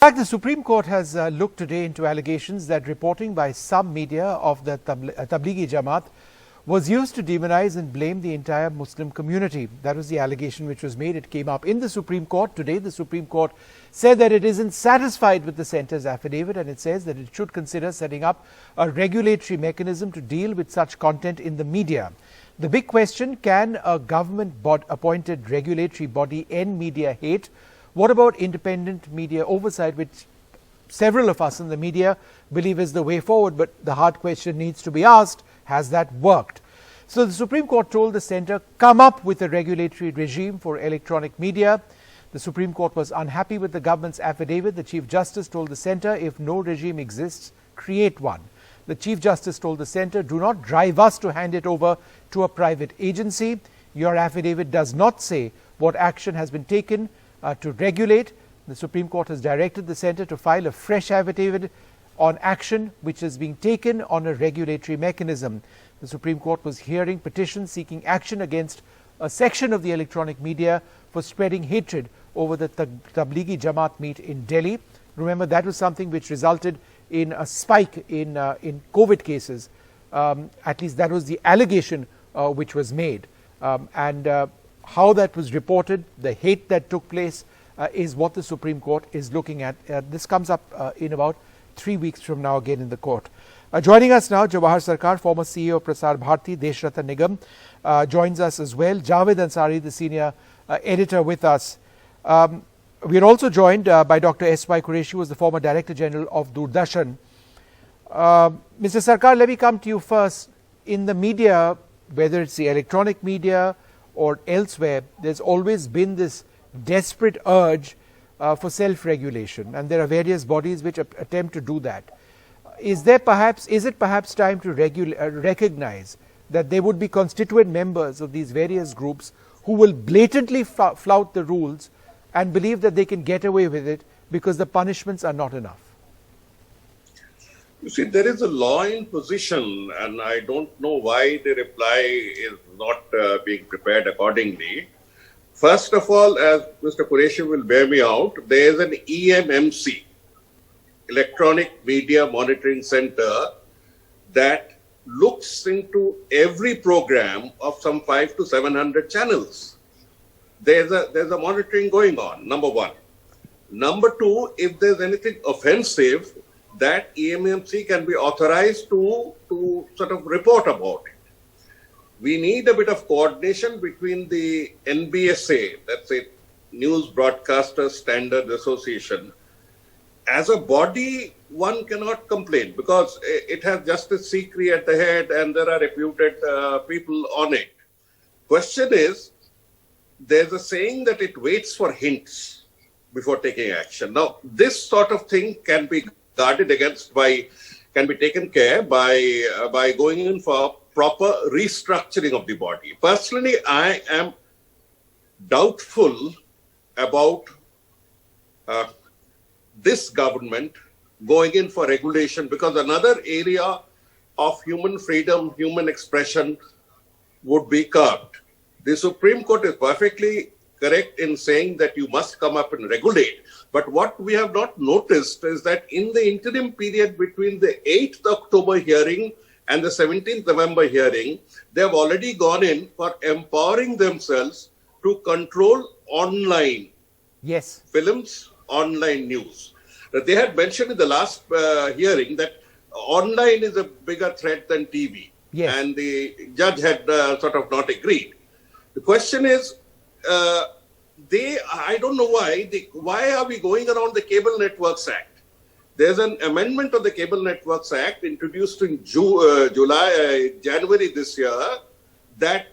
fact, the Supreme Court has looked today into allegations that reporting by some media of the Tablighi Jamaat was used to demonize and blame the entire Muslim community. That was the allegation which was made. It came up in the Supreme Court today. The Supreme Court said that it isn't satisfied with the centre's affidavit, and it says that it should consider setting up a regulatory mechanism to deal with such content in the media. The big question: can a government-appointed regulatory body end media hate? What about independent media oversight, which several of us in the media believe is the way forward? But the hard question needs to be asked: has that worked? So the Supreme Court told the centre, come up with a regulatory regime for electronic media. The Supreme Court was unhappy with the government's affidavit. The Chief Justice told the centre, if no regime exists, create one. The Chief Justice told the centre, do not drive us to hand it over to a private agency. Your affidavit does not say what action has been taken to regulate. The Supreme Court has directed the centre to file a fresh affidavit on action which is being taken on a regulatory mechanism. The Supreme Court was hearing petitions seeking action against a section of the electronic media for spreading hatred over the Tablighi Jamaat meet in Delhi. Remember, that was something which resulted in a spike in COVID cases. At least that was the allegation which was made. How that was reported, the hate that took place, is what the Supreme Court is looking at. This comes up in about 3 weeks from now again in the court. Joining us now, Jawahar Sarkar, former CEO of Prasar Bharati, Desh Ratan Nigam, joins us as well. Javed Ansari, the senior editor, with us. We are also joined by Dr. S.Y. Qureshi, who was the former Director General of Doordarshan. Mr. Sarkar, let me come to you first. In the media, whether it's the electronic media or elsewhere, there's always been this desperate urge for self-regulation, and there are various bodies which attempt to do that. Is it perhaps time to recognize that there would be constituent members of these various groups who will blatantly flout the rules and believe that they can get away with it because the punishments are not enough? You see, there is a law in position, and I don't know why the reply is not being prepared accordingly. First of all, as Mr. Qureshi will bear me out, there is an EMMC, Electronic Media Monitoring Center, that looks into every program of some 500 to 700 channels. There's a monitoring going on, number one. Number two, if there's anything offensive, that EMMC can be authorized to sort of report about it. We need a bit of coordination between the NBSA, that's it, News Broadcasters Standards Association. As a body, one cannot complain because it has Justice Sikri at the head and there are reputed people on it. Question is, there's a saying that it waits for hints before taking action. Now, this sort of thing can be guarded against can be taken care by going in for proper restructuring of the body. Personally, I am doubtful about this government going in for regulation, because another area of human freedom, human expression would be curbed. The Supreme Court is perfectly correct in saying that you must come up and regulate. But what we have not noticed is that in the interim period between the 8th October hearing and the 17th November hearing, they have already gone in for empowering themselves to control online films, online news. They had mentioned in the last hearing that online is a bigger threat than TV. And the judge had sort of not agreed. The question is, I don't know why are we going around the Cable Networks Act? There's an amendment of the Cable Networks Act introduced in January this year that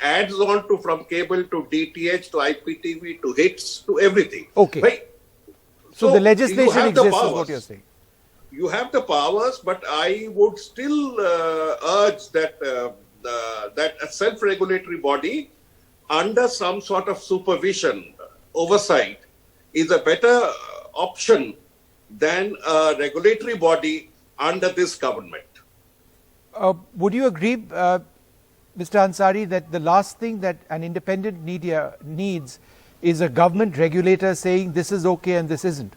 adds on to from cable to DTH to IPTV to hits to everything. Okay. Right? So the legislation exists, is what you're saying. You have the powers, but I would still urge that that a self-regulatory body under some sort of supervision, oversight, is a better option than a regulatory body under this government. Would you agree, Mr. Ansari, that the last thing that an independent media needs is a government regulator saying this is okay and this isn't?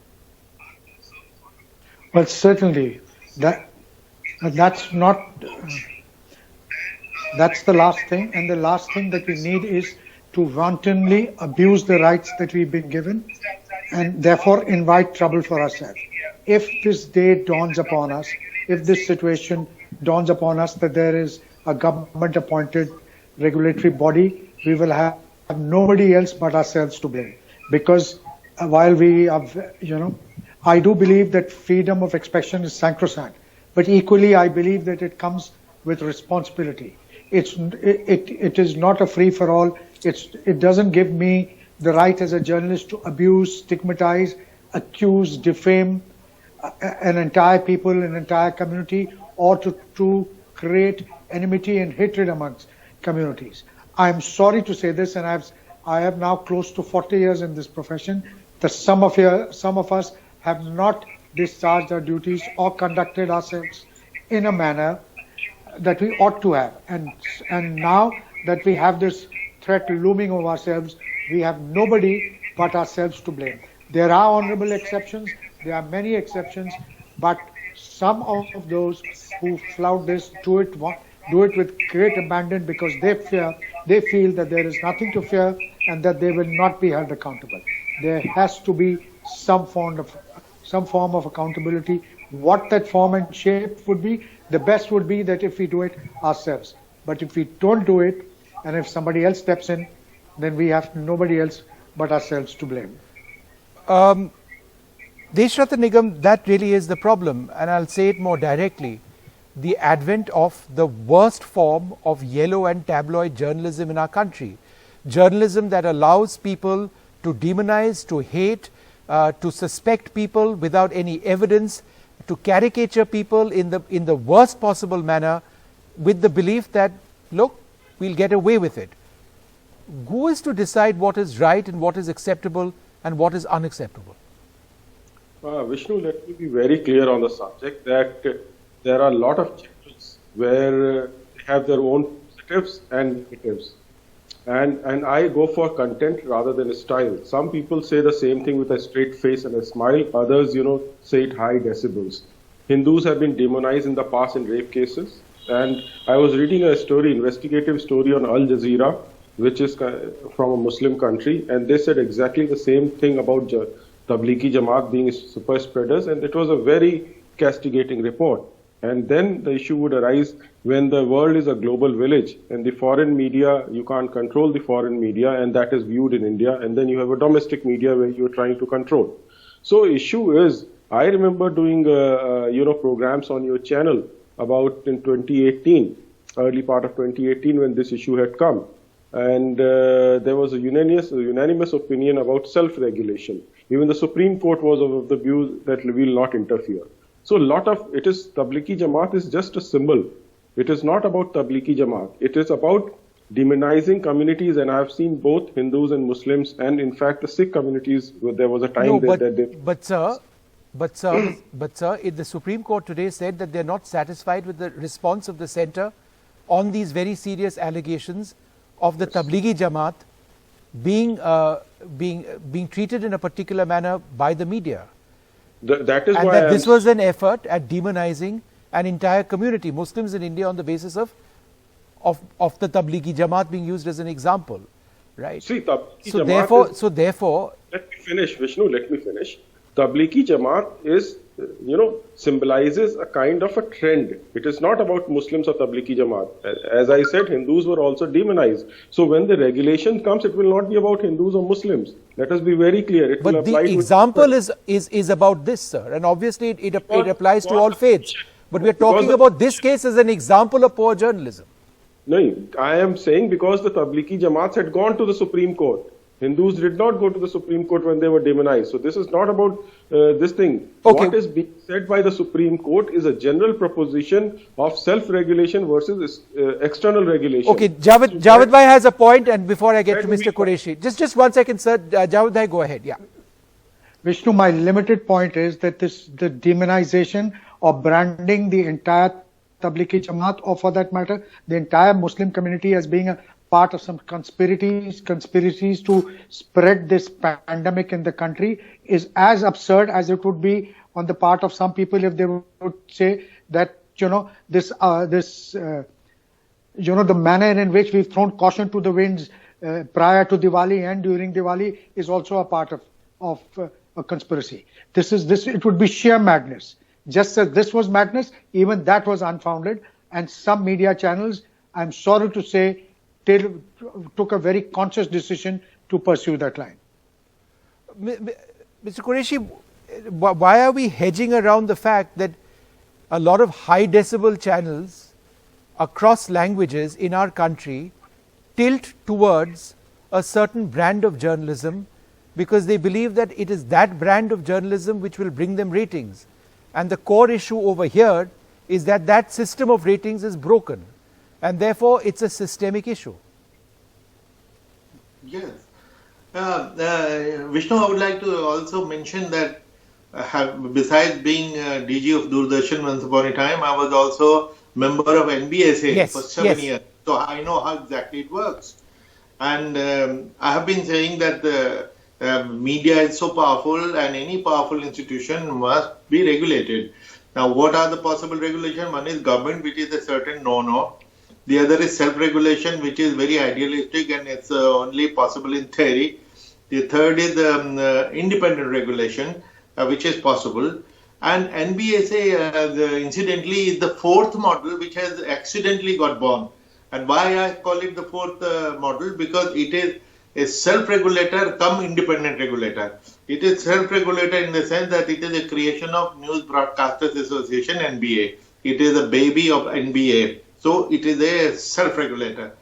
Well, certainly that's not that's the last thing, and the last thing that we need is to wantonly abuse the rights that we've been given and therefore invite trouble for ourselves. If this day dawns upon us, if this situation dawns upon us that there is a government appointed regulatory body, we will have nobody else but ourselves to blame. Because while we have, I do believe that freedom of expression is sacrosanct, but equally I believe that it comes with responsibility. It is not a free for all. It doesn't give me the right as a journalist to abuse, stigmatize, accuse, defame an entire people, an entire community, or to create enmity and hatred amongst communities. I'm sorry to say this, and I have now close to 40 years in this profession, that some of us have not discharged our duties or conducted ourselves in a manner that we ought to have. And now that we have this threat looming over ourselves, we have nobody but ourselves to blame. There are honorable exceptions, there are many exceptions, but some of those who flout this do it with great abandon because they feel that there is nothing to fear and that they will not be held accountable. There has to be some form of accountability. What that form and shape would be, the best would be that if we do it ourselves. But if we don't do it, and if somebody else steps in, then we have nobody else but ourselves to blame. Deshrata Nigam, that really is the problem, and I'll say it more directly. The advent of the worst form of yellow and tabloid journalism in our country. Journalism that allows people to demonize, to hate, to suspect people without any evidence, to caricature people in the worst possible manner with the belief that, look, we'll get away with it. Who is to decide what is right and what is acceptable and what is unacceptable? Vishnu, let me be very clear on the subject that there are a lot of channels where they have their own positives and negatives. And I go for content rather than style. Some people say the same thing with a straight face and a smile. Others, say it high decibels. Hindus have been demonized in the past in rape cases. And I was reading a story, investigative story on Al Jazeera, which is from a Muslim country. And they said exactly the same thing about Tablighi Jamaat being super spreaders. And it was a very castigating report. And then the issue would arise when the world is a global village and the foreign media, you can't control the foreign media, and that is viewed in India, and then you have a domestic media where you're trying to control. So issue is, I remember doing programs on your channel about in 2018, early part of 2018 when this issue had come, and there was a unanimous opinion about self-regulation. Even the Supreme Court was of the view that we will not interfere. So Tablighi Jamaat is just a symbol. It is not about Tablighi Jamaat. It is about demonizing communities, and I have seen both Hindus and Muslims, and in fact the Sikh communities. There was a time But sir, the Supreme Court today said that they're not satisfied with the response of the centre on these very serious allegations of the Tablighi Jamaat being treated in a particular manner by the media. That is and why that this was an effort at demonizing an entire community, Muslims in India, on the basis of the Tablighi Jamaat being used as an example, right? See, so therefore, let me finish, Vishnu. Let me finish. Tablighi Jamaat is, symbolizes a kind of a trend. It is not about Muslims or Tablighi Jamaat. As I said, Hindus were also demonized. So when the regulation comes, it will not be about Hindus or Muslims. Let us be very clear. But the example is about this, sir, and obviously it applies to all faiths. But we are talking about this case as an example of poor journalism. No, I am saying because the Tablighi Jamaats had gone to the Supreme Court. Hindus did not go to the Supreme Court when they were demonized. So this is not about this thing. Okay. What is being said by the Supreme Court is a general proposition of self-regulation versus external regulation. Okay, Javed Bhai has a point, and before I get to Mr. Qureshi, just 1 second, sir. Javed Bhai, go ahead. Yeah. Vishnu, my limited point is that the demonization or branding the entire Tablighi Jamaat, or for that matter, the entire Muslim community as being a part of some conspiracies to spread this pandemic in the country is as absurd as it would be on the part of some people if they would say that, the manner in which we've thrown caution to the winds prior to Diwali and during Diwali is also a part of a conspiracy. It would be sheer madness. Just as this was madness, even that was unfounded. And some media channels, I'm sorry to say, took a very conscious decision to pursue that line. Mr. Qureshi, why are we hedging around the fact that a lot of high decibel channels across languages in our country tilt towards a certain brand of journalism because they believe that it is that brand of journalism which will bring them ratings? And the core issue over here is that that system of ratings is broken, and therefore it's a systemic issue. Yes. Vishnu, I would like to also mention that besides being DG of Doordarshan once upon a time, I was also member of NBSA for 7 years. So I know how exactly it works. And I have been saying that the media is so powerful and any powerful institution must be regulated. Now, what are the possible regulations? One is government, which is a certain no-no. The other is self-regulation, which is very idealistic and it's only possible in theory. The third is independent regulation, which is possible. And NBSA, incidentally, is the fourth model which has accidentally got born. And why I call it the fourth model? Because it is a self-regulator come independent regulator. It is self-regulator in the sense that it is a creation of News Broadcasters Association, NBA. It is a baby of NBA. So it is a self-regulator.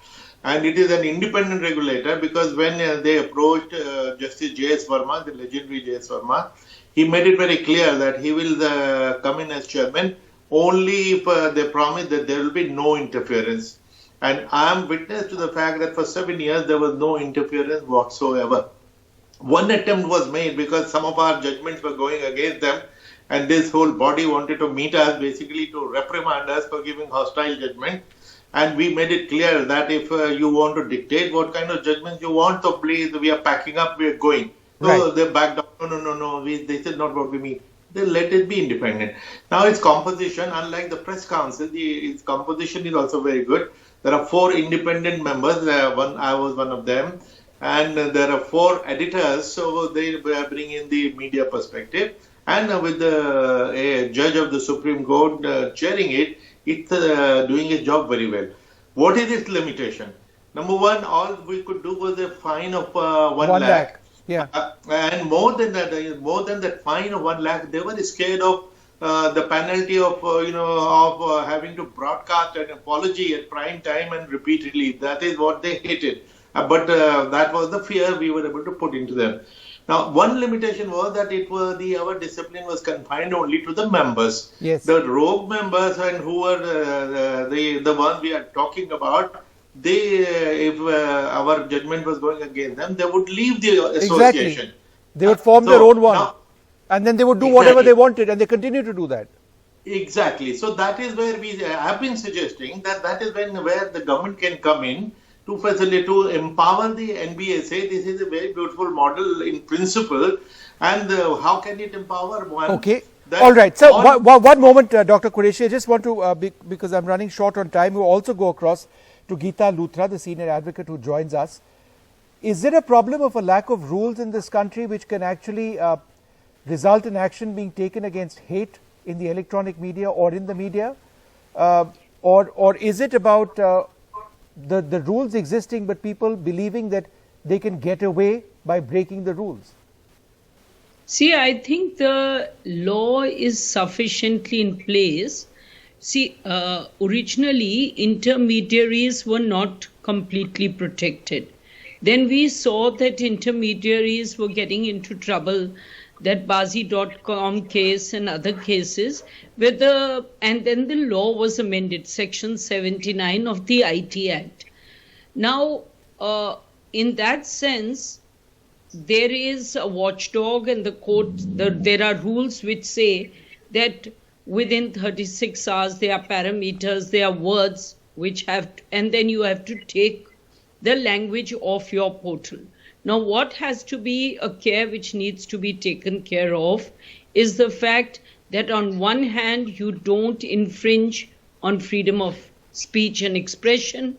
And it is an independent regulator because when they approached Justice J.S. Verma, the legendary J.S. Verma, he made it very clear that he will come in as chairman only if they promise that there will be no interference. And I am witness to the fact that for 7 years there was no interference whatsoever. One attempt was made because some of our judgments were going against them, and this whole body wanted to meet us basically to reprimand us for giving hostile judgment. And we made it clear that if you want to dictate what kind of judgments you want, so please, we are packing up, we are going. So they backed down. No. This is not what we mean. They let it be independent. Now its composition, unlike the press council, its composition is also very good. There are 4 independent members. I was one of them. And there are 4 editors, so they bring in the media perspective. And with a judge of the Supreme Court chairing it, it's doing its job very well. What is its limitation? Number one, all we could do was a fine of 1 lakh. Yeah. And more than that fine of 1 lakh, they were scared of the penalty of having to broadcast an apology at prime time and repeatedly. That is what they hated. But that was the fear we were able to put into them. Now, one limitation was that our discipline was confined only to the members. Yes. The rogue members and who were the ones we are talking about, if our judgment was going against them, they would leave the association. Exactly. They would form their own one. Now, and then they would do whatever they wanted, and they continue to do that. Exactly. So that is where we have been suggesting that is where the government can come in to facilitate, to empower the NBSA. This is a very beautiful model in principle. And how can it empower one? Okay. All right. So one moment, Dr. Qureshi, I just want to, because I'm running short on time, we'll also go across to Geeta Luthra, the senior advocate who joins us. Is there a problem of a lack of rules in this country which can actually result in action being taken against hate in the electronic media or in the media? Or is it about the rules existing but people believing that they can get away by breaking the rules? See, I think the law is sufficiently in place. See, originally intermediaries were not completely protected. Then we saw that intermediaries were getting into trouble, that Bazi.com case and other cases, and then the law was amended, Section 79 of the IT Act. Now, in that sense, there is a watchdog and the court, there are rules which say that within 36 hours, there are parameters, there are words which and then you have to take the language of your portal. Now, what has to be a care which needs to be taken care of is the fact that on one hand, you don't infringe on freedom of speech and expression,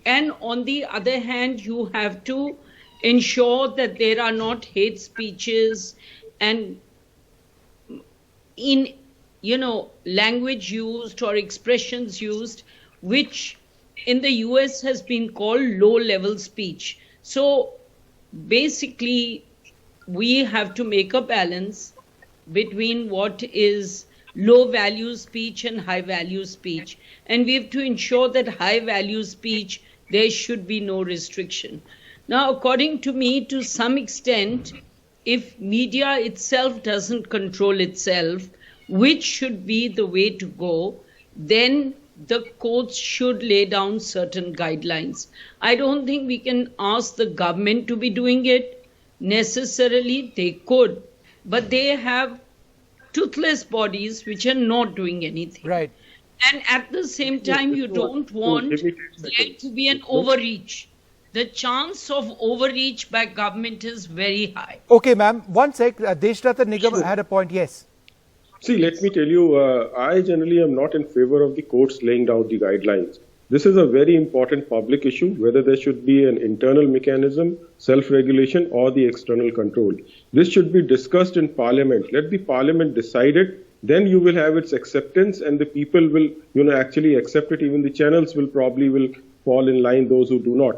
and on the other hand, you have to ensure that there are not hate speeches and in language used or expressions used which in the US has been called low level speech. So basically we have to make a balance between what is low value speech and high value speech, and we have to ensure that high value speech there should be no restriction. Now, according to me, to some extent, if media itself doesn't control itself, which should be the way to go, then the courts should lay down certain guidelines. I don't think we can ask the government to be doing it. Necessarily, they could, but they have toothless bodies which are not doing anything. Right. And at the same time, you don't want there to be an overreach. The chance of overreach by government is very high. Okay, ma'am. One sec. Deshratan Nigam had a point. Yes. See, let me tell you, I generally am not in favor of the courts laying down the guidelines. This is a very important public issue, whether there should be an internal mechanism, self-regulation, or the external control. This should be discussed in Parliament. Let the Parliament decide it. Then you will have its acceptance, and the people will, actually accept it. Even the channels will fall in line. Those who do not,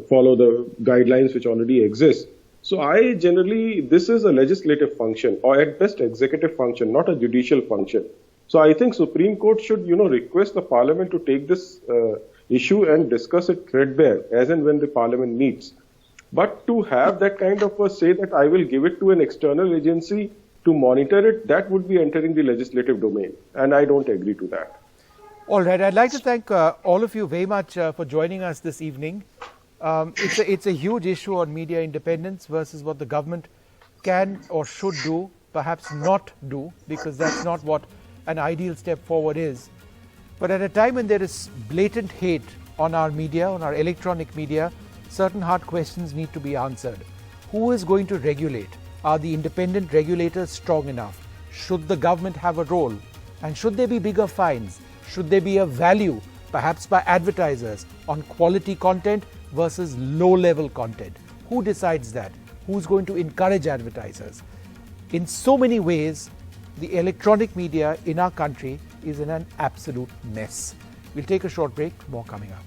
follow the guidelines which already exist. So this is a legislative function, or at best executive function, not a judicial function. So I think Supreme Court should, request the Parliament to take this issue and discuss it threadbare as and when the Parliament meets. But to have that kind of a say that I will give it to an external agency to monitor it, that would be entering the legislative domain. And I don't agree to that. All right. I'd like to thank all of you very much for joining us this evening. It's a huge issue on media independence versus what the government can or should do, perhaps not do, because that's not what an ideal step forward is. But at a time when there is blatant hate on our media, on our electronic media, certain hard questions need to be answered. Who is going to regulate? Are the independent regulators strong enough? Should the government have a role? And should there be bigger fines? Should there be a value, perhaps by advertisers, on quality content versus low-level content? Who decides that? Who's going to encourage advertisers? In so many ways, the electronic media in our country is in an absolute mess. We'll take a short break, more coming up.